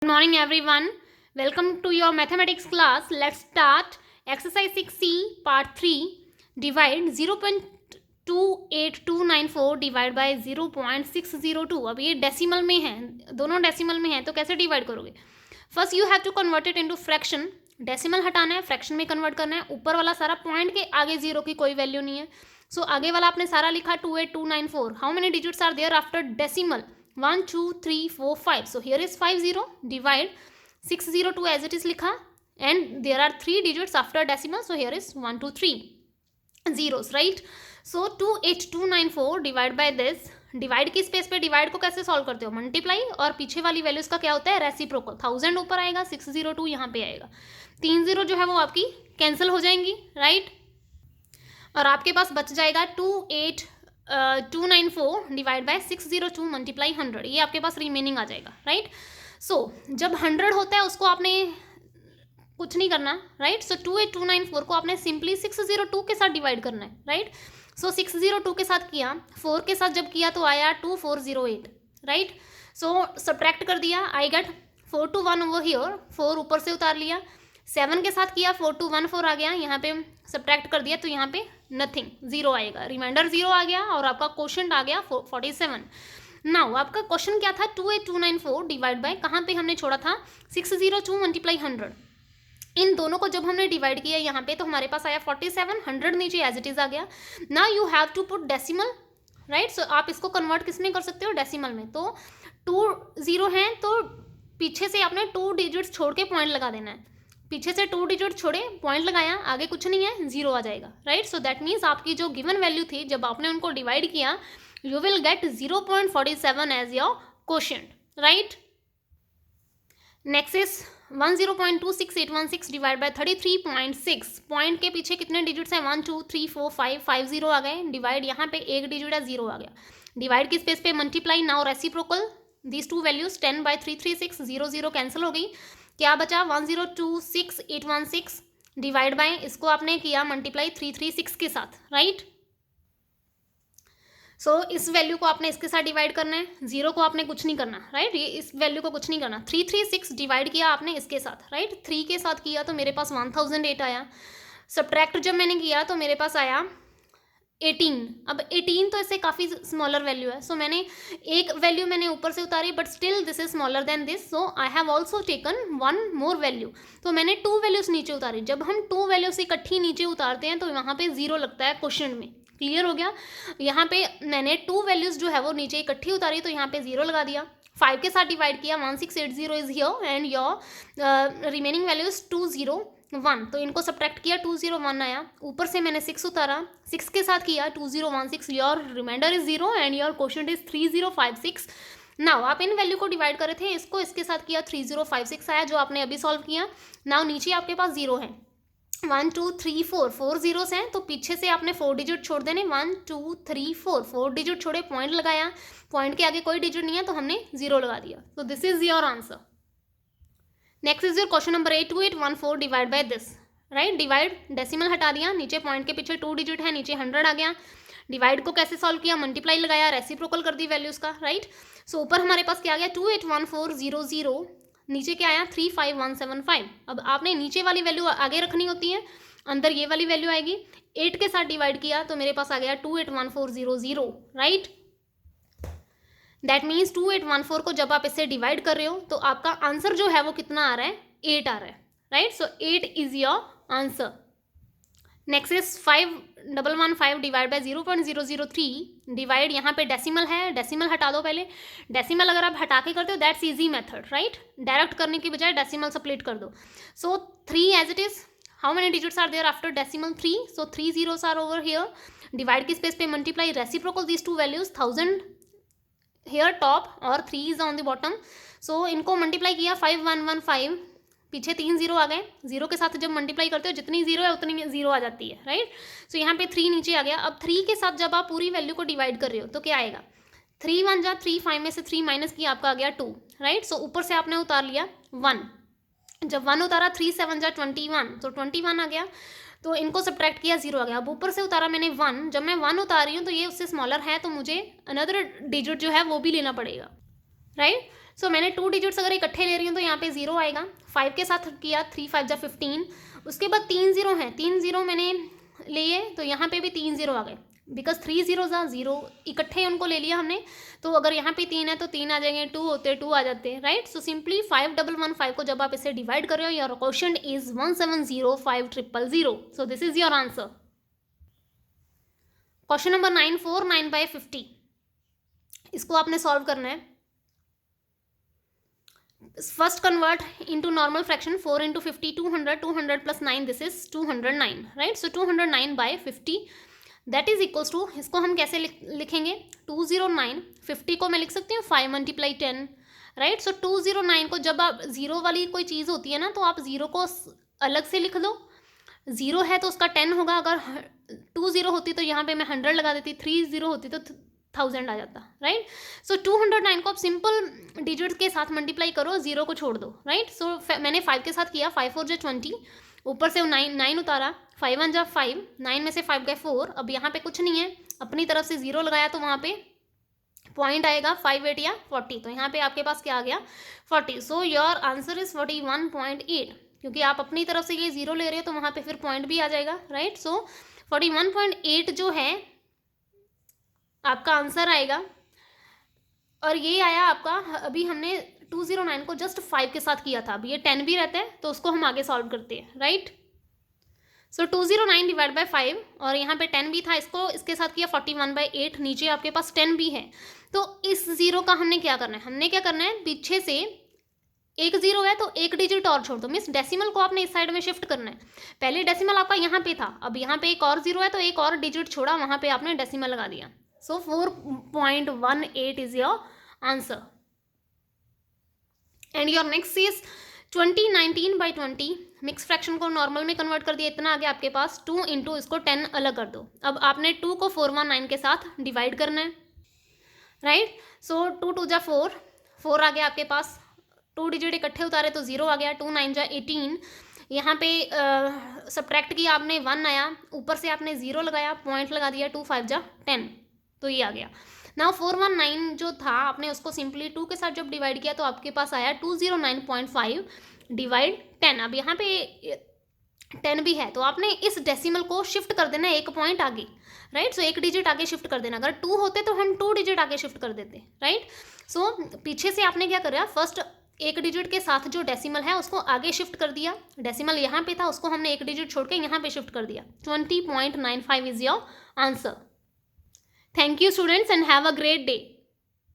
Good morning everyone. Welcome to your mathematics class. Let's start exercise 6C part 3. Divide 0.28294 divide by 0.602. अब ये decimal में है, दोनों decimal में है, तो कैसे डिवाइड करोगे? First you have to convert it into fraction. Decimal हटाना है, फ्रैक्शन में कन्वर्ट करना है. ऊपर वाला सारा पॉइंट के आगे जीरो की कोई वैल्यू नहीं है, सो आगे वाला आपने सारा लिखा 28294. How many digits are there after decimal? 1 2 3 4 5. So here is 50. Divide 602 as it is लिखा, and there are 3 digits after decimal, so here is 1 2 3 zeros, right? So 28294 divide by this. Divide की space पे divide को कैसे solve करते हो? Multiply, और पीछे वाली वैल्यूज का क्या होता है? रेसिप्रोकल. 1000 ऊपर आएगा, 602 यहाँ पे आएगा. 3 0 जो है वो आपकी कैंसिल हो जाएंगी, राइट? और आपके पास बच जाएगा 294 डिवाइड बाय 602 मल्टीप्लाई 100. ये आपके पास रिमेनिंग आ जाएगा, राइट? सो जब 100 होता है उसको आपने कुछ नहीं करना, राइट? सो 28294 को आपने सिंपली 602 के साथ डिवाइड करना है, राइट? सो 602 के साथ किया, 4 के साथ जब किया तो आया 2408, राइट? सो सब्ट्रैक्ट कर दिया, I get 4 to 1 over here. 4 ऊपर से उतार लिया. 7 के साथ किया, 4 to 1 4 आ गया. यहाँ पे सब्ट्रैक्ट कर दिया तो यहाँ पे नथिंग, जीरो आएगा. रिमाइंडर जीरो आ गया और आपका क्वेश्चन आ गया 47. नाउ आपका क्वेश्चन क्या था? 28294 डिवाइड बाय, कहाँ पे हमने छोड़ा था? 602 मल्टीप्लाई 100. इन दोनों को जब हमने डिवाइड किया यहाँ पे तो हमारे पास आया 47. 100 नीचे एज इट इज आ गया. Now you have to put decimal, right? So आप इसको कन्वर्ट किस में कर सकते हो? डेसिमल में. तो 2 0 हैं तो पीछे से आपने 2 डिजिट्स छोड़ के पॉइंट लगा देना है. पीछे से 2 डिजिट छोड़े, पॉइंट लगाया, आगे कुछ नहीं है, जीरो आ जाएगा, राइट? सो दैट मीन्स आपकी जो गिवन वैल्यू थी जब आपने उनको डिवाइड किया, you will get 0.47 as your quotient, right? Next is 10.26816 divide by 33.6. Point के पीछे कितने डिजिट्स हैं? 1 2 3 4 5 5 0 आ गए. डिवाइड यहाँ पे एक डिजिट है, जीरो आ गया. डिवाइड की स्पेस पे multiply. Now reciprocal these two values. 10 by 336, 0 0 cancel हो गई. क्या बचा? 102816 डिवाइड बाय, इसको आपने किया मल्टीप्लाई 336 के साथ, राइट? सो इस वैल्यू को आपने इसके साथ डिवाइड करना है, जीरो को आपने कुछ नहीं करना, राइट? ये इस वैल्यू को कुछ नहीं करना. 336 डिवाइड किया आपने इसके साथ, राइट? 3 के साथ किया तो मेरे पास 1008 आया. सब्ट्रैक्ट जब मैंने किया तो मेरे पास आया 18. अब 18 तो इससे काफ़ी स्मॉलर वैल्यू है, सो मैंने एक वैल्यू मैंने ऊपर से उतारी, but still this is smaller than this, so I have also taken 1 more value. तो मैंने 2 वैल्यूज नीचे उतारी. जब हम 2 वैल्यूज इकट्ठी नीचे उतारते हैं तो वहाँ पे जीरो लगता है क्वेश्चन में. क्लियर हो गया? यहाँ पे मैंने 2 वैल्यूज जो है वो नीचे इकट्ठी उतारी तो यहाँ पे जीरो लगा दिया. 5 के साथ डिवाइड किया, 1680 is here and your remaining value is 201. तो इनको सब्ट्रैक्ट किया, 201 आया. ऊपर से मैंने 6 उतारा, 6 के साथ किया 2016. Your remainder is 0 and your quotient is 3056. Now आप इन वैल्यू को डिवाइड करे थे, इसको इसके साथ किया, 3056 आया जो आपने अभी सॉल्व किया. नाउ नीचे आपके पास जीरो है, 1 2 3 4 जीरोस हैं, तो पीछे से आपने 4 डिजिट छोड़ देने. 1 2 3 4 डिजिट छोड़े, पॉइंट लगाया, पॉइंट के आगे कोई डिजिट नहीं है तो हमने जीरो लगा दिया. तो this is your answer. Next is your question number 8. 2814 divide by this, right? Divide, decimal हटा दिया, नीचे पॉइंट के पीछे 2 डिजिट है, नीचे 100 आ गया. डिवाइड को कैसे सॉल्व किया? मल्टीप्लाई लगाया, रेसिप्रोकल कर दी वैल्यूज का, राइट? सो ऊपर हमारे पास क्या आ गया? 281400. नीचे क्या आया? 35175. अब आपने नीचे वाली वैल्यू आगे रखनी होती है, अंदर ये वाली वैल्यू आएगी. 8 के साथ डिवाइड किया तो मेरे पास आ गया 281400, राइट? दैट मीन्स 2814 को जब आप इससे डिवाइड कर रहे हो तो आपका आंसर जो है वो कितना आ रहा है? 8 आ रहा है, right? So 8 is your answer. Next is 5115 divide by 0.003. Divide, यहाँ पे डेसिमल है, डेसिमल हटा दो पहले. डेसिमल अगर आप हटा के करते हो that's easy method, right? Direct करने की बजाय डेसिमल स्प्लिट कर दो. So 3 as it is. How many digits are there after decimal? 3. So 3 zeros are over here. Divide की स्पेस पे multiply, reciprocal these two values. 1000 here top और 3 is on the bottom. So इनको multiply किया, 5115. पीछे 3 zero आ गए. Zero के साथ जब मल्टीप्लाई करते हो जितनी जीरो है उतनी जीरो आ जाती है, राइट? सो यहाँ पे 3 नीचे आ गया. अब 3 के साथ जब आप पूरी वैल्यू को डिवाइड कर रहे हो तो क्या आएगा? 3 1 जा 3, 5 में से 3 माइनस किया, आपका आ गया 2, राइट? सो ऊपर से आपने उतार लिया 1. जब 1 उतारा, 3 7 जा 21, तो 21 आ गया. तो इनको सब्ट्रैक्ट किया, जीरो आ गया. अब ऊपर से उतारा मैंने 1. जब मैं 1 उतार रही हूँ तो ये उससे स्मॉलर है तो मुझे अनदर डिजिट जो है वो भी लेना पड़ेगा, राइट? सो मैंने 2 डिजिट्स अगर इकट्ठे ले रही हूँ तो यहाँ पे 0 आएगा। 5 के साथ किया, 3 5 जा 15। उसके बाद 3 0 हैं, 3 0 मैंने लिए तो यहाँ पे भी 3 0 आ गए, बिकॉज 3 0 जा 0 इकट्ठे उनको ले लिया हमने। तो अगर यहाँ पे 3 है तो 3 आ जाएंगे, 2 होते 2 आ जाते हैं, राइट। सो सिंपली 5115 को जब आप इसे डिवाइड कर रहे हो, your question is 1705000। So this is your answer. Question number 9, 4 9/50। इसको आपने सॉल्व करना है। First convert into normal fraction, 4 × 50 200, 200 + 9 this is 209, right. So 209/50 that is equals to, इसको हम कैसे लिखेंगे, 209, 50 को मैं लिख सकती हूँ 5 × 10, राइट। सो 209 को जब आप जीरो वाली कोई चीज़ होती है ना तो आप जीरो को अलग से लिख दो। जीरो है तो उसका 10 होगा, अगर 2 0 होती तो यहाँ पे मैं 100 लगा देती, 3 0 होती तो 1000 आ जाता, राइट। सो 209 को आप सिंपल डिजिट के साथ मल्टीप्लाई करो, जीरो को छोड़ दो, राइट। सो मैंने 5 के साथ किया, 5 4 × 20, ऊपर से 9 उतारा, 5 1 × 5, 9 में से 5 गए 4। अब यहाँ पे कुछ नहीं है, अपनी तरफ से 0 लगाया तो वहाँ पे पॉइंट आएगा 5 8 या 40, तो यहाँ पे आपके पास क्या आ गया 40। सो योर आंसर इज 41.8, क्योंकि आप अपनी तरफ से ये 0 ले रहे हो तो वहाँ पे फिर पॉइंट भी आ जाएगा, राइट। सो 41.8 जो है आपका आंसर आएगा। और ये आया आपका, अभी हमने 209 को जस्ट 5 के साथ किया था, अब ये 10 भी रहता है तो उसको हम आगे सॉल्व करते हैं, राइट। सो 209 डिवाइड बाय 5, और यहाँ पे 10 भी था, इसको इसके साथ किया 41/8, नीचे आपके पास 10 भी है। तो इस जीरो का हमने क्या करना है, हमने क्या करना है, पीछे से एक जीरो है तो एक डिजिट और छोड़ दो, मीन्स डेसिमल को आपने इस साइड में शिफ्ट करना है। पहले डेसिमल आपका यहाँ पे था, अब यहाँ पे एक और जीरो है तो एक और डिजिट छोड़ा, वहाँ पे आपने डेसिमल लगा दिया। सो 4.18 is your answer. And your next is 2019/20। Mix fraction को नॉर्मल में कन्वर्ट कर दिया, इतना आ गया आपके पास, 2 × इसको 10 अलग कर दो। अब आपने 2 को 419 के साथ डिवाइड करना है, राइट। सो 2 2 जा 4, 4 आ गया आपके पास, 2 डिजिट इकट्ठे उतारे तो 0 आ गया, 2 9 जा 18। यहाँ पे सब्ट्रैक्ट किया आपने, 1 आया, ऊपर से आपने 0 लगाया, पॉइंट लगा दिया, 2 5 जा 10, तो ये आ गया। नाउ 419 जो था आपने उसको सिंपली 2 के साथ जब डिवाइड किया तो आपके पास आया 209.5 डिवाइड 10। अब यहाँ पे 10 भी है तो आपने इस डेसिमल को शिफ्ट कर देना एक पॉइंट आगे, राइट। सो एक डिजिट आगे शिफ्ट कर देना, अगर 2 होते तो हम 2 डिजिट आगे शिफ्ट कर देते, राइट। सो पीछे से आपने क्या करा, फर्स्ट एक डिजिट के साथ जो डेसिमल है उसको आगे शिफ्ट कर दिया, डेसिमल यहाँ पे था उसको हमने एक डिजिट छोड़ के यहाँ पे शिफ्ट कर दिया, 20.95 is your answer. Thank you students and have a great day.